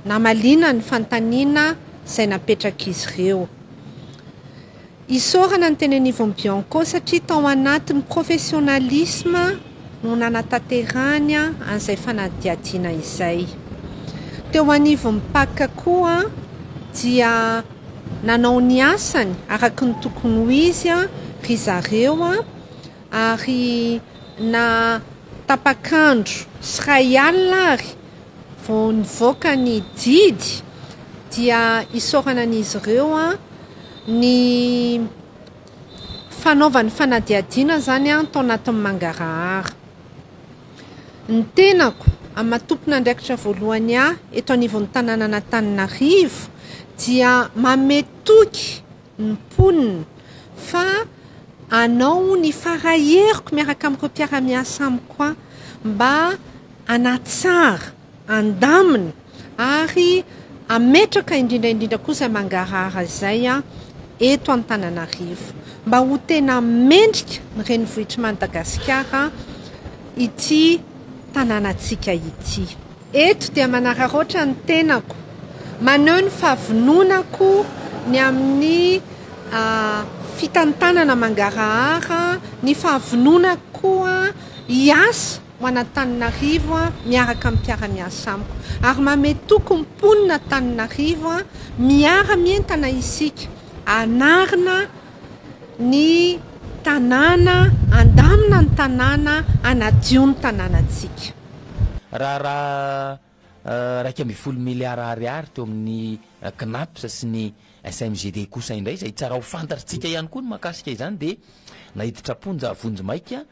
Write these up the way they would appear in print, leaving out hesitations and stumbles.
namalina ny fantaniana izay napetraka izy ireo. Isaorana ny teny anivon'ny Bianco satria tao anatin'ny professionnalisme no nanatanterahany an'izay fanadihadiana izay. Teo anivon'ny Pâques koa dia nanao ny asany araka ny tokony ho izy ry zareo ary na tapakandro sy ray alina ary vao nivoaka ny didy dia isaorana an'izy ireo ny fanaovan'ny fanadihadiana zany tao anatin'ny mangarahara. Ny tenako amin'ny matompona andraikitra voalohany eto anivon'ny tanàna Antananarivo dia mametoky ny mponina fa anao ny farahieriko miaraka amin'ireo mpiara-miasa amiko mba anatsara, andamina ary ametraka indrindra kosa mangarahara izay eto Antananarivo mba ho tena mendrika ny renivohitry Madagasikara ity tanànantsika ity. Eto dia manararaotra ny tenako, maneho ny fahavononako ny amin'ny fitantanana mangarahara, ny fahavononako koa hiasa ho an'Antananarivo miaraka amin'ny mpiara-miasa amiko ary mametoko ny mponina Antananarivo miara-mientana isika anarina ny tanàna, andamina ny tanàna, anadio ny tanànantsika. Raha 120 miliara ariary teo amin'ny CNAPS sy ny SMGD kosa indray izay tsara ho fantatritsika ihany koa ny mahakasika izany dia nahiditra ponja vonjimaika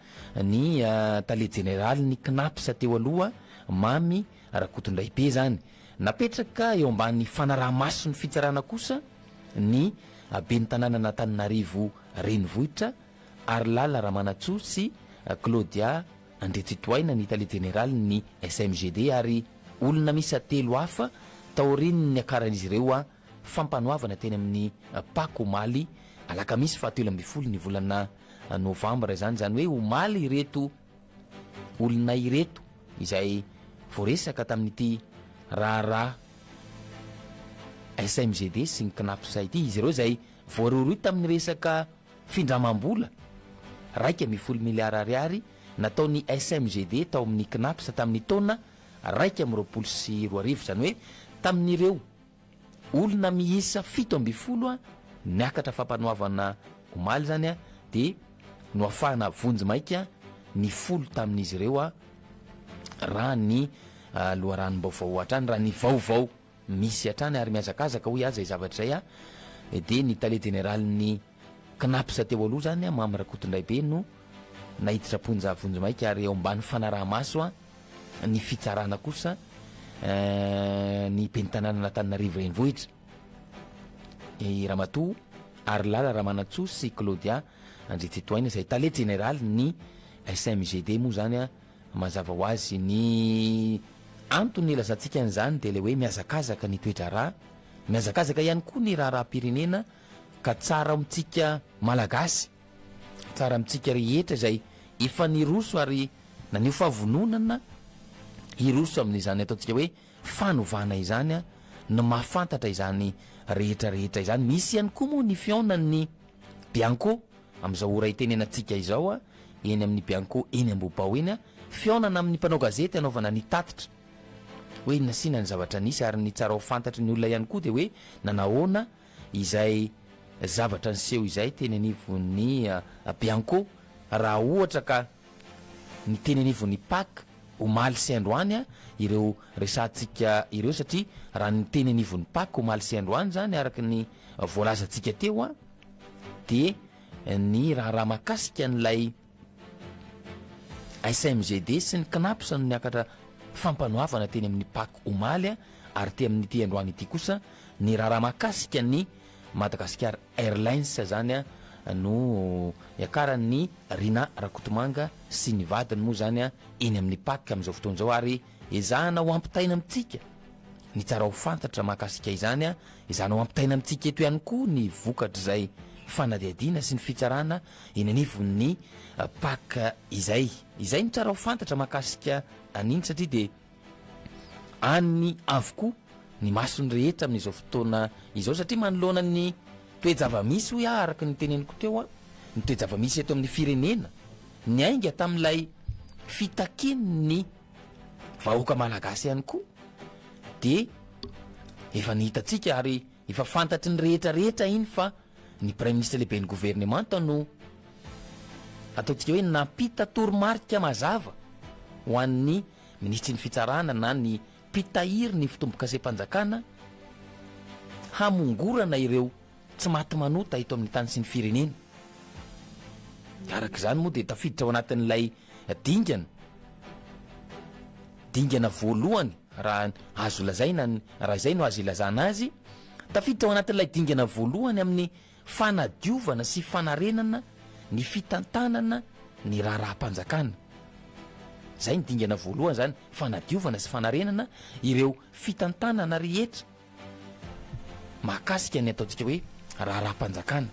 ny tale général ny CNAPS teo aloha Mamy Rakotondraibe zany napetraka eo ambany fanaraha-maso ny fitsarana kosa ny ben'ny tanàna Antananarivo renivohitra Arlala Ramanatsoa sy Claudia Andretsitoaina ny tale général ny SMGD ary olona misy telo hafa taoriny ny akaran'izy ireo fampanoavana teny amin'ny Pâques omaly alakamisy 17 ny volana novambra zany hoe omaly ireto olona ireto izay voaresaka tamin'ity raharaha SMGD sy ny CNAPS ity izy ireo izay voarohirohy tamin'ny resaka findramam-bola 120 miliara ariary nataon'ny SMGD tao amin'ny CNAPS tamin'ny taona 120 zany hoe tamin'ireo olona miisa 17 niakatra fampanoavana omaly zany dia no afahana vonjimaika ny folo tamin'izy ireo raha ny loharanom-baovao hatrany raha ny vaovao misy hatrany ary miazakazaka hoe aza zavatra izay dia ny tale général ny CNAPS teo aloha zany Mamy Rakotondraibe no nahiditra ponja vonjimaika ary eo ambany fanaraha-maso ny fitsarana kosa ny ben'ny tanàna Antananarivo renivohitra Ramatoa Arlala Ramanatsoa sy Claudia Andretsitoaina izay tale général ny SMGD moa zany mazava ho azy ny antony ilazantsika an'izany dia le hoe miazakazaka ny toedraraha, miazakazaka ihany koa ny raharaha-pirenena ka tsara amintsika malagasy, tsara amintsika rehetra izay efa niroso ary nanio fahavononana iroso amin'izany ataontsika hoe fanovana izany no mahafantatra izany rehetrarehetra izany. Misy ihany koa moa ny fiaonan'ny Bianco amin'izao ora itenenantsika izao eny amin'ny Bianco eny Ambobao eny fiaonana amin'ny mpanao gazety anaovana ny tatitra hoe nasiana ny zavatra nisy ary ny tsara ho fantatry ny olona ihany koa dia hoe nanahoana izay zavatra niseho izay teny anivon'ny Bianco raha ohatra ka ny teny anivon'ny Pâques omaly sy androany ireo resantsika ireo satria raha ny teny anivon'ny Pâques omaly sy androany zany araka ny voalazantsika teo dia ny raha mahakasika n'ilay SMGD sy ny CNAPS no niakatra fampanoavana teny amin'ny Pâques omaly ary te amin'ny ity androany ity kosa ny raha mahakasika ny Madagascar Airlines zany no iakaran'ny Rina Rakotomanga sy ny vadiny moa zany eny amin'ny Pâques amin'izao fotoana izao ary ezahana ho ampitaina amintsika ny tsara ho fantatra mahakasika izany ezahana ho ampitaina amintsika eto ihany koa ny vokatra izay fanadihadiana sy ny fitsarana eny anivon'ny Pâques izay no tsara ho fantatra mahakasika an'iny satria dia any avokoa ny masony rehetra amin'izao fotoana izao satria manoloana ny toejava-misy hoy araky ny teneniko teo a ny toejava-misy eto amin'ny firenena ny ainga tamin'ilay fitakiny ny vahoaka malagasy ihany koa de efa nihitatsika ary efa fantatry ny rehetrarehetra iny fa ny premier ministre lehibe ny gouvernemanta no ataontsika hoe nampita toromarika mazava ho an'ny ministry ny fitsarana na ny mpitahiry ny fitombo-kasem-panjakana hamongorana ireo tsy maty manota eto amin'ny tany sy ny firenena. Arak'izany moa de tafiditra ao anatin'ilay dingana voalohany raha azo lazaina raha izay no azo ilazana azy, tafiditra ao anatin'ilay dingana voalohany amin'ny fanadiovana sy fanarenana ny fitantanana ny raharaham-panjakana. Zay ny dingana voalohany zany, fanadiovana sy fanarenana ireo fitantanana rehetra mahakasika ny ataontsika hoe raharaham-panjakana.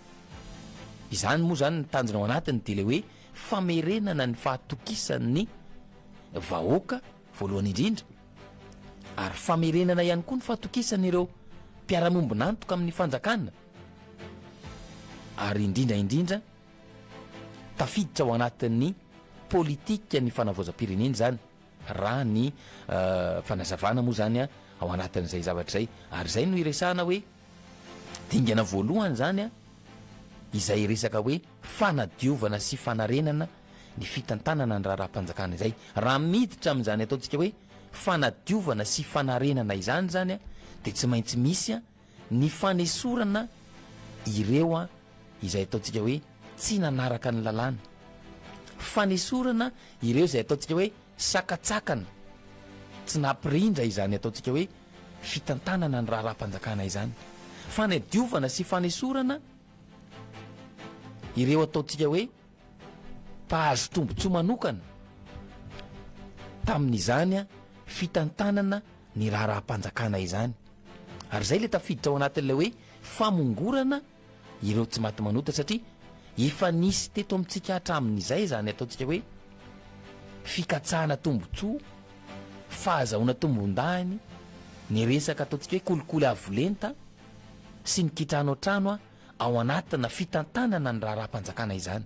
Izany moa zany ny tanjona ao anatiny de le hoe famerenana ny fahatokisan'ny vahoaka voalohany indrindra, ary famerenana ihany koa ny fahatokisan'ireo mpiara-mombonantoka amin'ny fanjakana, ary indrindra tafiditra ao anatin'ny politika ny fanavaozam-pirenena zany raha ny fanazavana moa zany ao anatin'izay zavatra zay. Ary zay no iresahana hoe dingana voalohany zany izay resaka hoe fanadiovana sy fanarenana ny fitantanana ny raharaham-panjakana izay. Raha miditra amin'izany ataontsika hoe fanadiovana sy fanarenana izany zany de tsy maintsy misy ny fanesorana ireo izay ataontsika hoe tsy nanaraka ny lalàna, fanesorana ireo izay ataontsika hoe sakatsakana tsy nampirindra izany ataontsika hoe fitantanana ny raharaham-panjakana izany, fanadiovana sy fanesorana ireo ataontsika hoe mpahazo tombotsoa manokana tamin'izany fitantanana ny raharaham-panjakana izany. Ary zay le tafiditra ao anatin'ilay hoe famongorana ireo tsy maty manota, satria efa nisy teto amintsika hatramin'izay zany ataontsika hoe fikatsahana tombotsoa, fahazahoana tombon-dahiny, ny resaka ataontsika hoe kolikoly avolenta sy ny kitrano trano ao anatina fitantanana ny raharaham-panjakana izany.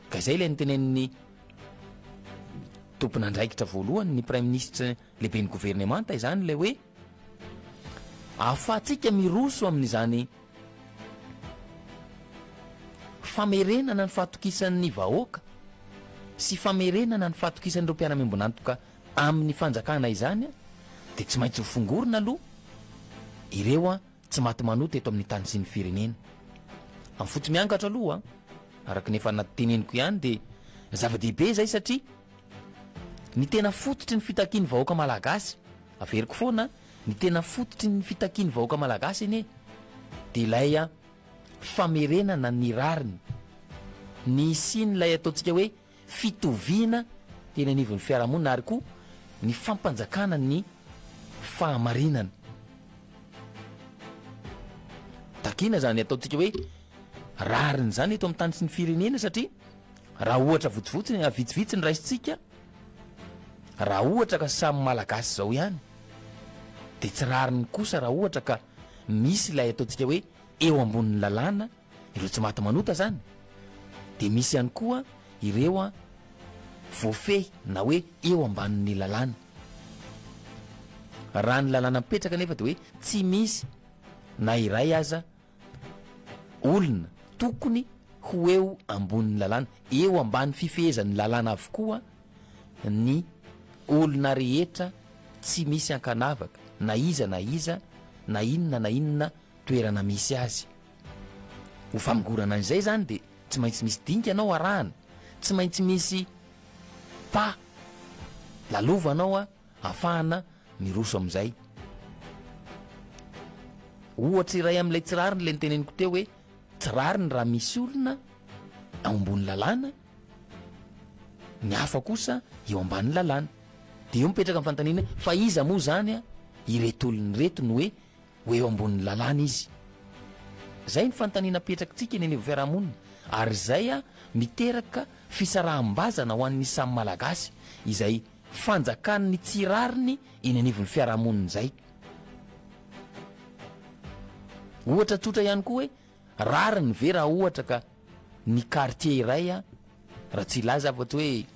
Ka izay le nitenen'ny tompon'andraikitra voalohany ny premier ministre lehibe ny gouvernemanta izany le hoe ahafahantsika miroso amin'izany famerenana ny fahatokisan'ny vahoaka sy famerenana ny fahatokisan'ireo mpiara-miombonantoka amin'ny fanjakana izany de tsy maintsy hofongorona aloha ireo tsy maty manota eto amin'ny tany sy ny firenena. Amin'ny fotsy miangatra aloha araky nefa nateneniko ihany de zava-dehibe zay, satria ny tena fototry ny fitakiany vahoaka malagasy, averiko foana, ny tena fototry ny fitakiany vahoaka malagasy iny de ilay famerenana ny rariny, ny sin'ilay ataontsika hoe fitoviana tena anivon'ny fiarahamonina, ary koa ny fampanjakana ny fahamarinana. Takina zany ataontsika hoe rariny zany eto amin'ny tany sy ny firenena, satria raha ohatra votsivotsy vitsivitsy ny raisitsika, raha ohatra ka samy malagasy zao ihany de tsy rariny kosa raha ohatra ka misy ilay ataontsika hoe eo ambonin'ny lalàna ireo tsy maty manota zany, de misy ihany koa ireo voafehy na hoe eo ambanin'ny lalàna. Raha ny lalàna mipetraka nefa de hoe tsy misy na iray aza olona tokony ho eo ambonin'ny lalàna, eo ambany fifehezan'ny lalàna avokoa ny olona rehetra, tsy misy ankanavaka na iza na inona toerana misy azy. Ho famongorana an'izay zany de tsy maintsy misy dinka anao arahana, tsy maintsy misy lalovanao ahafahana miroso amin'izay. Ohatra iray amin'ilay tsirariny le niteneniko teo hoe tsirariny raha misy olona ao ambony lalàna, ny hafa kosa eo ambanin'ny lalàna, de eo mipetraka amin'ny fantanina fa iza moa zany ireto olony reto no hoe eo ambonin'ny lalàna izy. Zay ny fantanina petrakitsika eny amin'ny fiarahamonina, ary zay miteraka fisaraham-bazana ho an'ny samy malagasy izay fanjakany tsirariny iny anivon'ny fiarahamonina zay. Ohatra tsotra ihany koa hoe rariny ve raha ohatra ka ny quartier iray raha tsy ilaza afatsy hoe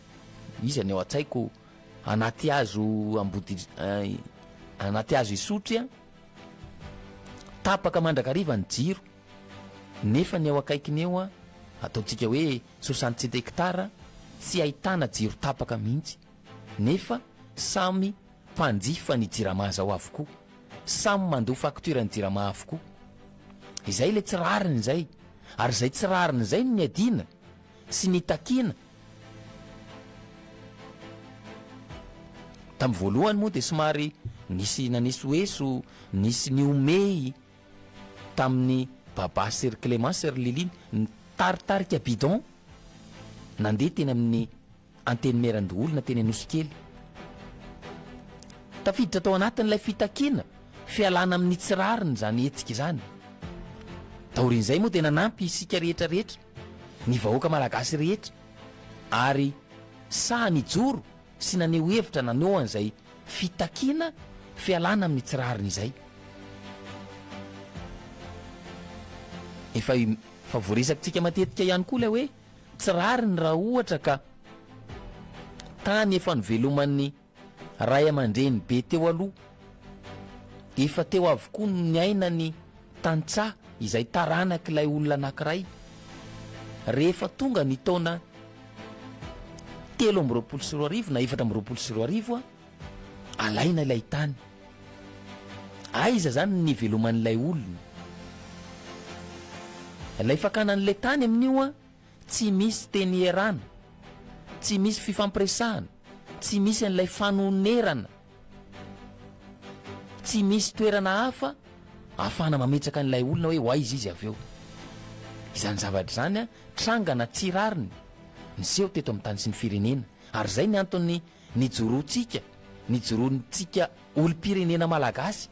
izy ny ao an-tsaiko anaty hazo anaty hazo isotry tapaka mandrakariva ny jiro nefa ny ao akaikiny eo ataontsika hoe 67 hectara tsy ahitana jiro tapaka mihitsy nefa samy mpanjifa ny jirama zao avokoa, samy mandoa facture ny jirama avokoa. Izay le tsy rariny zay, ary zay tsy rariny zay ny adina sy ny takina. Tamin'ny voalohany moa dia somary nanisy oeso, nisy ny omey tamin'ny baba Ser Clément Ser Liline ny taritarika bidon nandeha teny amin'ny anteny merandoolona teny Anosikely. Tafiditra tao anatin'ilay fitakina fialana amin'ny tsy rariny zany etsika izany. Taorin'izay moa dia nanampy isika rehetrarehetra, ny vahoaka malagasy rehetra, ary saha nijoro sy naneho hevitra naneho an'izay fitakina fialana amin'ny tsy rariny izay. Efa voaresakitsika matetika ihany koa ilay hoe tsy rariny raha ohatra ka tany efa noveloman'ny ray aman-dreny be teo aloha, efa teo avokoa ny ainany tantsaha izay taranak'ilay olona anankiray. Rehefa tonga ny taona 7 na 4 alaina ilay tany. Aiza zany ny veloman'ilay olona? Ilay fakanan'ilay tany amin'io tsy misy teny iarana, tsy misy fifampiresahana, tsy misy an'ilay fanonerana, tsy misy toerana hafa ahafahana mametraka an'ilay olona hoe hoaiza izy avy eo. Izany zavatra zany trangana tsy rariny niseho teto amin'ny tany sy ny firenena, ary zay ny antony nijoroantsika, nijoroantsika olom-pirenena malagasy,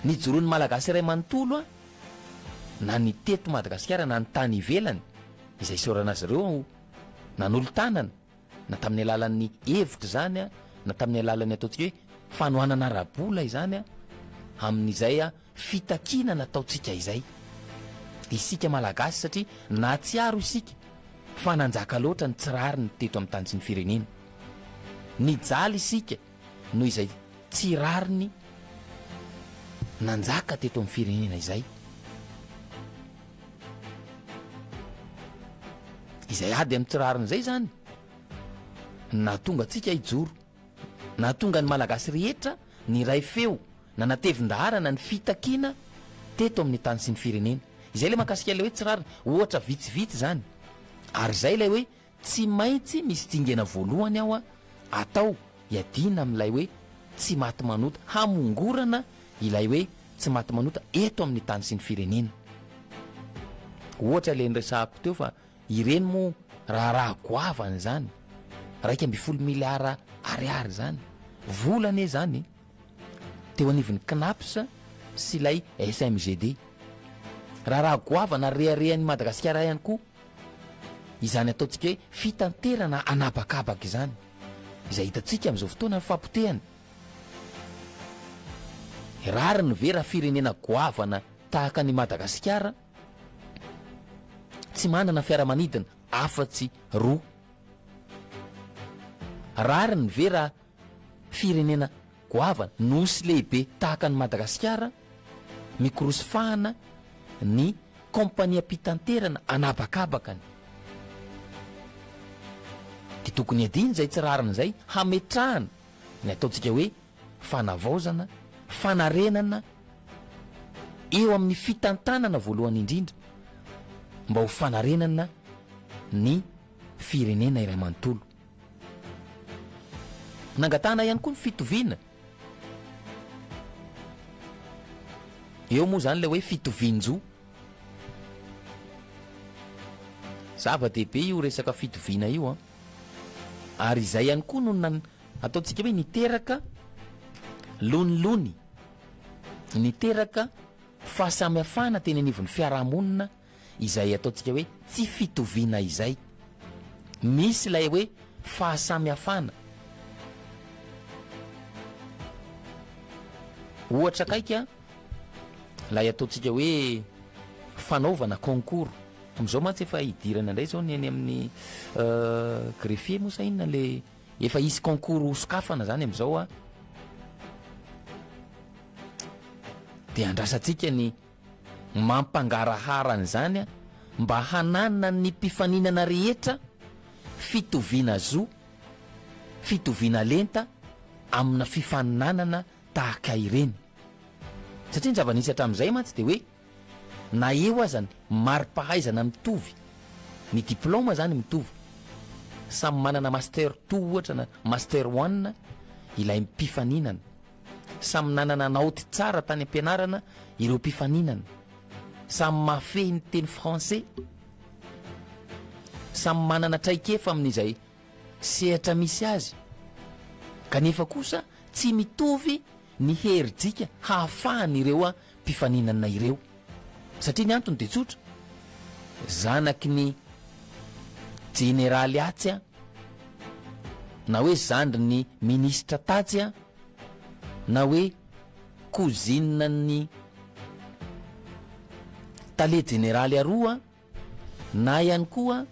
nijoroan'ny malagasy iray manontolo na ny teto Madagasikara na ny tany ivelany izay sorana azy ireo nanolo-tanana, na tamin'ny alalan'ny hevitra zany na tamin'ny alalan'ny ataontsika hoe fanohanana rabola izany amin'izay fitakina nataontsika izay isika malagasy, satria na tsy aro isika fa nanjaka loatra ny tsirariny teto amin'ny tany sy ny firenena. Nijaly isika noho izay tsirariny nanjaka teto amin'ny firenena izay. Izay ady amin'ny tsirariny izay zany na tonga atsika hijoro, na tonga ny malagasy rehetra ny ray feo na natevin-daharana ny fitakina teto amin'ny tany sy ny firenena. Izay le makasika ilay hoe tsy rariny, ohatra vitsivitsy zany, ary zay ilay hoe tsy maintsy misy dingana voalohany aho atao hiadina amin'ilay hoe tsy maty manota, hamongorana ilay hoe tsy maty manota eto amin'ny tany sy ny firenena. Ohatra le nresahako teo fa ireny moa raha goavany zany 1.2 miliara ariary zany volana zany teo anivon'ny CNAPS sy ilay SMGD. Raha goavana reharehan'ny Madagasikara ihany koa izany ataontsika hoe fitanterana anabakabaka izany, izay hitantsika amin'izao fotoana ny fampotehany. Rariny ve raha firenena goavana tahaka ny Madagasikara tsy manana fiaramanidina afa-tsy roa? Rariny ve raha firenena goavana nosy lehibe tahaka ny Madagasikara mikorosofahana ny kompania mpitanterana anabakabakany? Dia tokony adiny zay tsy rariny zay hametrahana ny ataontsika hoe fanavaozana, fanarenana eo amin'ny fitantanana voalohany indrindra, mba ho fanarenana ny firenena iray manontolo. Nangatana ihany koa ny fitoviana. Eo moa zany le hoe fitovian-jo. Zava-dehibe io resaka fitoviana io ary izay ihany koa no ataontsika hoe niteraka lonilony, niteraka fahasamihafana teny anivon'ny fiarahamonina izay ataontsika hoe tsy fitoviana izay. Misy ilay hoe fahasamihafana ohatra akaika lay ataontsika hoe fanaovana concours am'izao mantsy efa hidirana indray zao ny eny amin'ny greffier moa sa inona le efa isy concours sokafana zany am'izao a de andrasantsika ny mampangaraharany zany a mba hanana ny mpifaninana rehetra fitoviana zo fitoviana lenta amina fifaninanana tahaka ireny satria ny zava-nisy hatramin'izay mantsy de hoe na eo azany mari-pahaizana mitovy ny diplôma zany mitovy samy manana master 2 ohatra na master 1 ilay mpifaninana samy nanana naoty tsara tany ampianarana ireo mpifaninana samy mafehy ny teny français samy manana traikefa amin'izay sehatra misy azy kanefa kosa tsy mitovy ny herijika hahafahany ireo a mpifaninana ireo satria ny antony de tsotra zanaky ny generaly atsy a na hoe zandry ny ministra tatsy a na hoe kozinina ny tale generaly aroa na ihany koa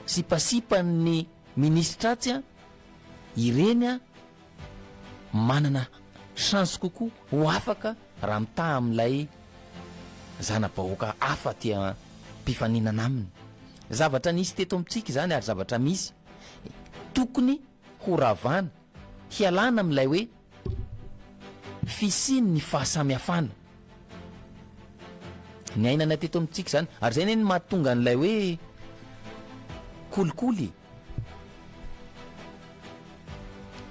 sipasipan'ny ministra atsy a ireny a manana chance kokoa ho afaka raha mitaha amin'ilay zana-bahoaka hafa tia mpifaninana aminy zavatra nisy teto amintsika zany ary zavatra misy tokony ho ravana hialana amin'ilay hoe fisiny ny fahasamihafana ny ainana teto amintsika zany ary zay ne ny mahatonga an'ilay hoe kolikoly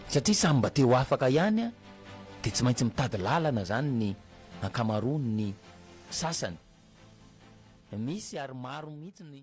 satria samy mba teo afaka ihany a de tsy maintsy mitady lalana zany ny ankamaroany ny sasany misy ary maro mihitsy ny